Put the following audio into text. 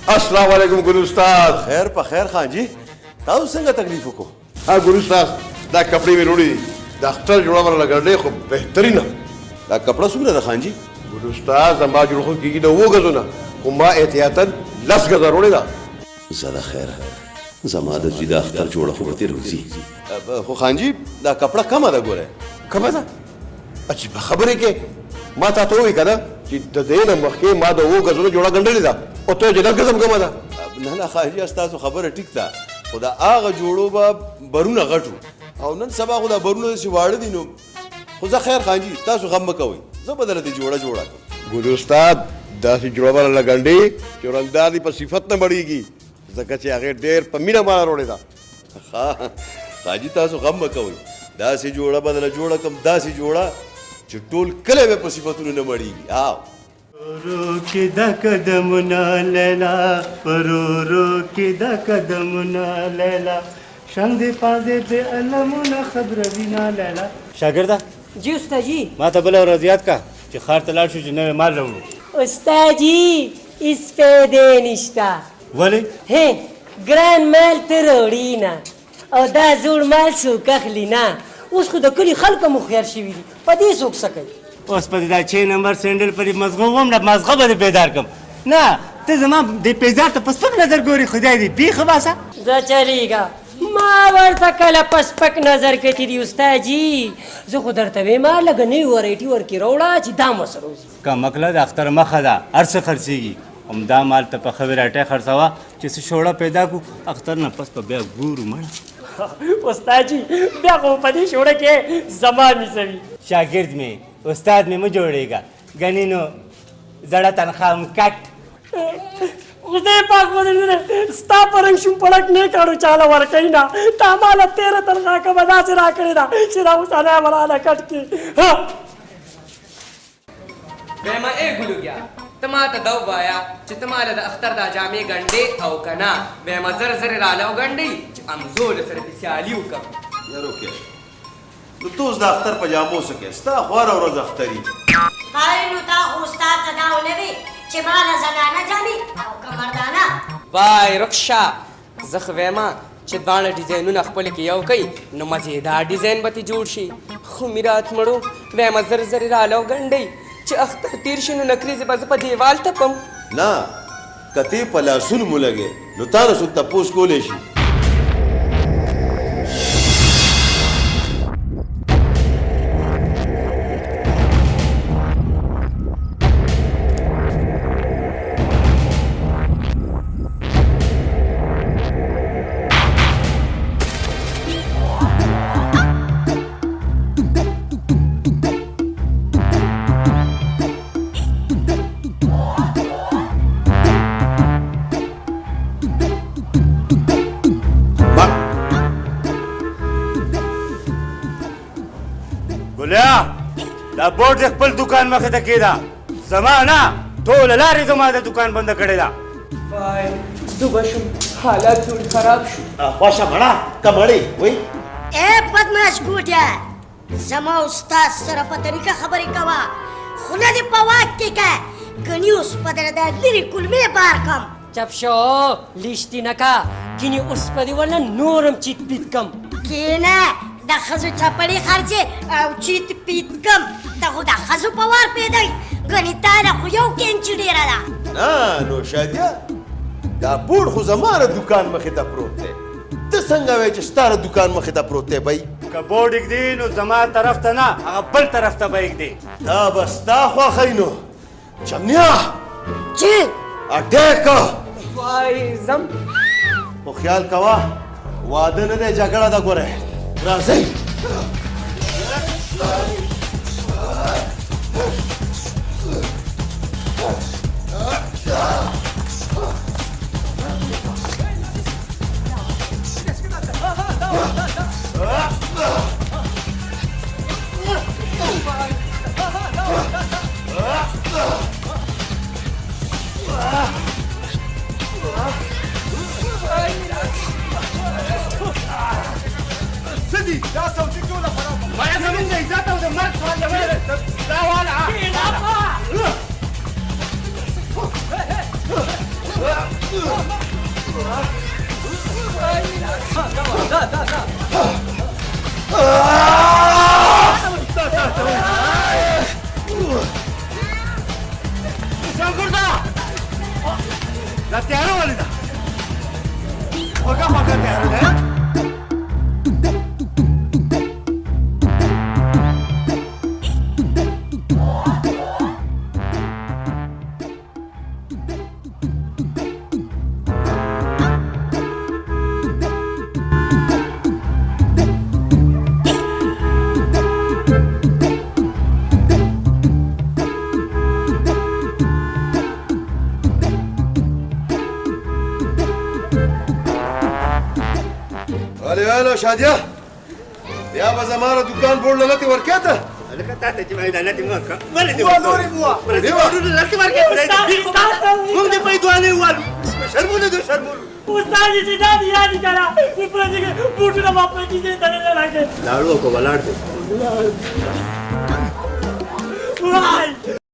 السلام علیکم ګل استاد. خیر په خیر خان جی، تاسو څنګه تکلیف وکړو؟ ها ګل استاد دا کپڑے مې وروړي دي، د اختر جوړول لګړلې خو بهترینه. دا کپڑا څومره ده خان جی؟ ګل استاد زما جوړ خو کېږي د 2 غزونه، خو ما احتیاطاً 10 غزه وروړي ده. زه د خیر زما د زوی د اختر جوړه خو به تېر وځي، خو خان جی دا کپڑا کمه ده ګوره. کمه ده؟ عجیبه خبرې کې ما تا ته ووایي که نه چې د دې نه مخکې ما د 2 غزونو جوړه ګنډلې ده او ته چې 10 غزه کمه ده. نه نه خان جی ستاسو خبره ټیک ده، خو د هغه جوړو به برونه غټو او نن سبا خو دا برونه داسې واړه دي. نو خو زه خیر خان جي تاسو غم مه کوئ، زه به درته جوړه کړم. ګل استاد داسې جوړه لګنډې چې رنګدار دي په صفت نه مړېږي، ځکه چې هغې ډېر په مینه باندې وروړې ده. خان جي تاسو غم مه کوئ، داسې جوړه به درله جوړه کړم، داسې جوړه چې ټول کلی به په صفتونو نه مړېږي. رو کې د قدمونه لیلا، رو کې د قدمونه لیلا، شان دې پازې دې علمونه خبروینا لیلا. شاګرده جی استاد جی ما ته بله ورځ یاد کا چې ښار ته لاړ شو چې نوی مال راوړو. استاد جی هېڅ فایدې نشته. ولې؟ هې ګران مال ته راوړي نه او دا زوړ مال څوک اخلي نه. اوس خو د کلي خلک هم هوښیار شوي دي، په دې څوک څه کوي. اوس په دې دا 6 نمبر سینډل پرې مزغه وم نه مزغه به دې بیدار کړم. نه ته زما دې پیزار ته په سپک نظر ګوري، خدای دې بیخه باسه. زه چلیږه ما ورته کله په سپک نظر کتي دي استاد جي. زه خو درته وایم لږه نوي ورایټي ورکې راوړه چې دام ورسره وځي. کمکله د اختر مخه ده، هر څه خرڅېږي، همدا مال ته په ښه وراټۍ خرڅوه چې څه شوړه پیدا کړو، اختر نه پس به بیا ګورو مړه. استاد جي بیا خو په دې شوړه کې زما میسوي. شاګرد مې استاد مې مه جوړېږه، ګنې نو زړه تنخواه م کټ. خدای پاک ودې ستا په رنګ شوم پړک نه کړو چاله ورکوي نه. تا ماله 13 تنخواه که به داسې راکړې ده چې دا اوس انا ملاله کټ کې. ویما ای ګلوګیا ته ماته دا ووایه چې ته ماله د اختر دا جامې ګنډې او که نه. ویما زر زر راله وګنډئ چې امزوله سره دې سیالي وکړم. یارو کې نو ته اوس د اختر په جامو څه کوې؟ ستا خواره ورځ اختري. هاي نو تا خو استاد ته دا ونوي چې ماله زنانه جامې او که مردانه. وای رخشه زه خو ویمه چې دواړه ډیزاینونه خپل کې یو کوي نو مزېدار ډیزاین به جوړ شي. خو میرات مړو ویمه زر زر راله وګنډئ چې اختر تیر شي نو نکریزې به زه په دیوال تپم. نه که ته په لاسونو مو لګې نو تا نه څوک تپوس کولی شي. ګلیا دا بورډ د خپل دوکان مخې ته کېده، زما نه ټوله لارې زما د دوکان بنده کړې ده. وای دوبه شوم، حالات ټول خراب شو. خوښه مړه که مړې وایي. اے بدماش ګوډیا زما استاد سره په طریقه خبرې کوه، خوله دې په واک کې که ګنې اوس په دله دا لرې کلمې بار کم. چپ شو لیشتي نه کا کینې اوس په دې ونه نورم چیت پیت کم. کینه د ښځو چپړې خرڅې او چیت پیت کم. ته خو د ښځو په وار پیدا یې، ګنې تا نه خو یو کینچ ډېره ده. نه نو شادیه دا بوډ خو زما د دوکان مخې ته پروت دی، ته څنګه وایې چې ستا د دوکان مخې ته پروت دی بی؟ که بورډ ایږدي نو زما طرف ته نه هغه بل طرف ته به ایږدي. دا به ستا خوښی نو. چمنیا چې اټیک وای زم خو خیال کوه واده نه دی جګړه ده. ګورئ راځئ. سيدي لا صوتي ولا دا تیاره ولې ده خوږه خوږه تیاره ده الو شاديه بیا به زما د دکان بورډ لته ورکېته لکه تا ته چې وای دا لته مکه ولې دې بوا نورې بوا دې ورته لته ورکې موږ دې په دوانې والو شرمونه دې شرمونه استاد जी दादी याद करा ऊपर जी बूट ना वापस जी से तने लगे लाड़ू को बलाड़ दे वाई